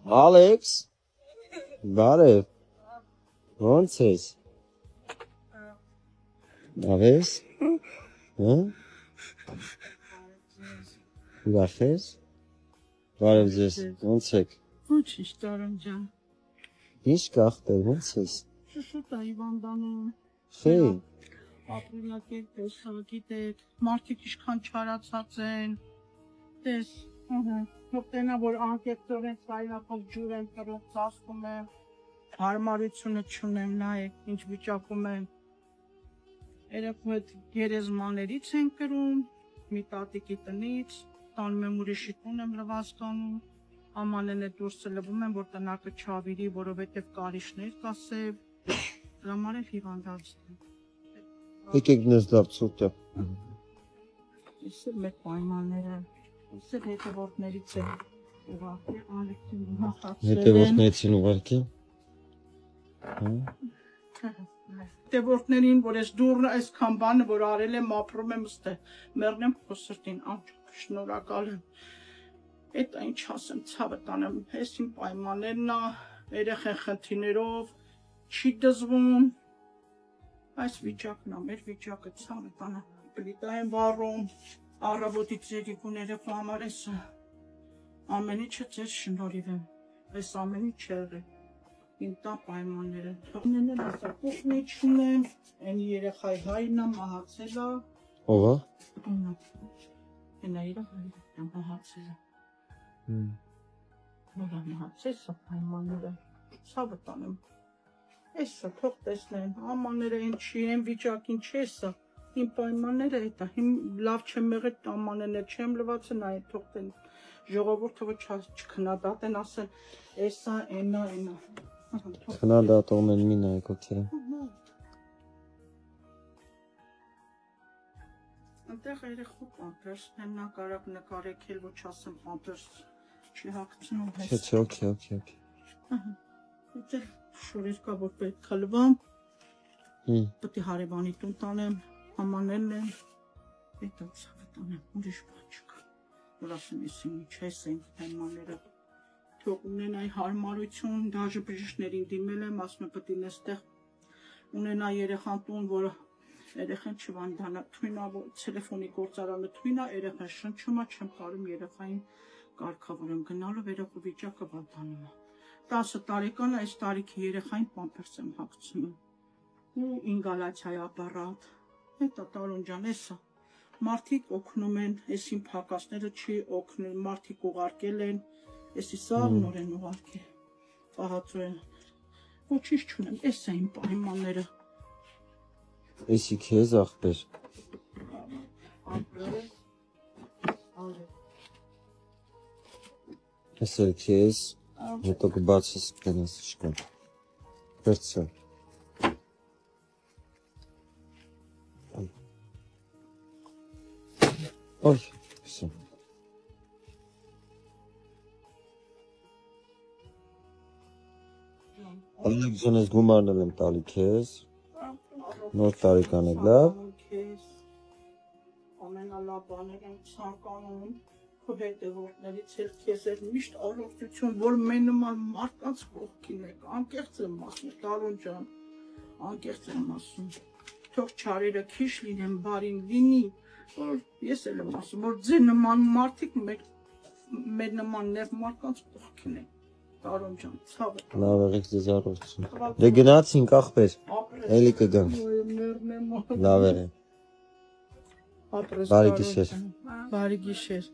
Alex, բարև, ոնց ես, լավ ես, ուրախ ես, բարև ձեզ, ոնց եք, Ոչինչ Տարոն ջան, ինչ կախտեր, ոնց ես, շուշուտ է հիվանդանում, խի, ապրիլակերպ ես, գիտեք, մարդիկ ինչքան չարացած են, տես, Հոկտենա, որ անկեղծորեն սայնախով ջուր եմ կրում, ծասկում եմ, հարմարությունը չունեմ, նայեք, ինչ վիճակում եմ, երեքու հետ գերեզմաներից են կրում, մի տատիկի տնից, տանում եմ ուրիշի տուն եմ լվաստանում, ամանեն է դուրսը լվում եմ, որ տնակը չավիրի, որովհետև կարիշներ կասև, համար էլ հիվանդացնում։ եկեք նեզ լավ ծուտը։ Ես էլ մեր պայմանները, ես էլ հետևորդներից եմ ուղղակի, Ալեքսին նախացրել են։ Հետևորդներից են ուղղակի։ Հետևորդներին, որ ես դուրն այսքան բանը, որ արել եմ, ապրում եմ ստե, մեռնեմ խոսրտին, շնորհակալ եմ։ Էդ ինչ ասեմ, ցավը տանեմ, ես իմ պայմաններն ա, երեխեն խնդիրներով, չի դզվում, այս վիճակն ա, մեր վիճակը ցավը տանեմ, պլիտա եմ վառում, առավոտից երիկուն երեխու համար ես ամեն ինչը ձեր շնորհիվ եմ, այս ամեն ինչ եղել, իմ տան պայմանները, թողնեն էլ ասա, կուխն ինչ ունեմ, այն երեխայի հայրն ա, մահացել ա, Ով ա։ Հենա իրա հայրն ա, մահացել ա, որ ա մահացել սա պայմանները, ցավը տանեմ, էսա թող տեսնեն, ամաները են չի, են վիճակին չի սա, իմ պայմանները էտա, լավ չեմ եղել, ամանենը չեմ լվացել, այ թող տեն ժողովուրդը որ չքնադատեն, ասեն, էսա, էնա, էնա։ Քնադատողներ մի նայեք ոգերը։ Այնտեղ երեխու պամպերս, նա կարակ նկարեք էլ, ոչ ասեմ պամպերս չի հագցնում հես։ Չէ, օքեյ։ Այդտեղ շորեր կա, որ պետք է լվամ, պետք է հարևանի տուն տանեմ, ամանելն են, այդ ոցավը տանեմ, ուրիշ բան չկա, որ ասեմ ես ինչ ես են պայմանները, թող ունենայ հարմարություն, դաժե բժիշկներին դիմել եմ, ասում եմ պետք է նստեղ ունենա երեխան տուն, որ երեխան չվանդանա, թույնա, որ տելեֆոնի գործարանը թույնա, երեխան շնչում է, չեմ կարում երեխային կարգավոր եմ գնալով, երեխու վիճակը վատանում է, 10 տարեկան այս տարիքի երեխային պամպերս եմ հագցնում, ու ինգալացիայի ապարատ, Հետա Տարոն ջան, էսա, մարդիկ օգնում են, ես իմ փակասները չի օգնել, մարդիկ ուղարկել են, եսի սաղ նոր են ուղարկել, պահածո են, ոչինչ չունեմ, էսա իմ պայմանները։ Էսի քեզ աղբեր։ Էսը քեզ, հետո կբացես կնես շկան, վերցյալ։ Oy, все. Ալեքսան ես գումարնել եմ տալի քեզ, նոր տարեկան է լավ։ Ամենալավ բաներ եմ ցանկանում, քո հետևորդներից էլ քեզ էլ միշտ առողջություն, որ մեր նման մարդկանց կողքին եք, անկեղծ եմ ասում, Տարոն ջան, անկեղծ եմ ասում, թող չարերը քիչ լինեն, բարին լինի, որ ես էլ եմ ասում, որ ձեր նման մարդիկ մեր նման նեղ մարդկանց կողքին են, Տարոն ջան, ցավը։ Լավ եղեք ձեզ առողջություն։ Դե գնացինք աղբեր, էլի կգանք։ Լավ եղեք։ Բարի գիշեր։ Բարի գիշեր։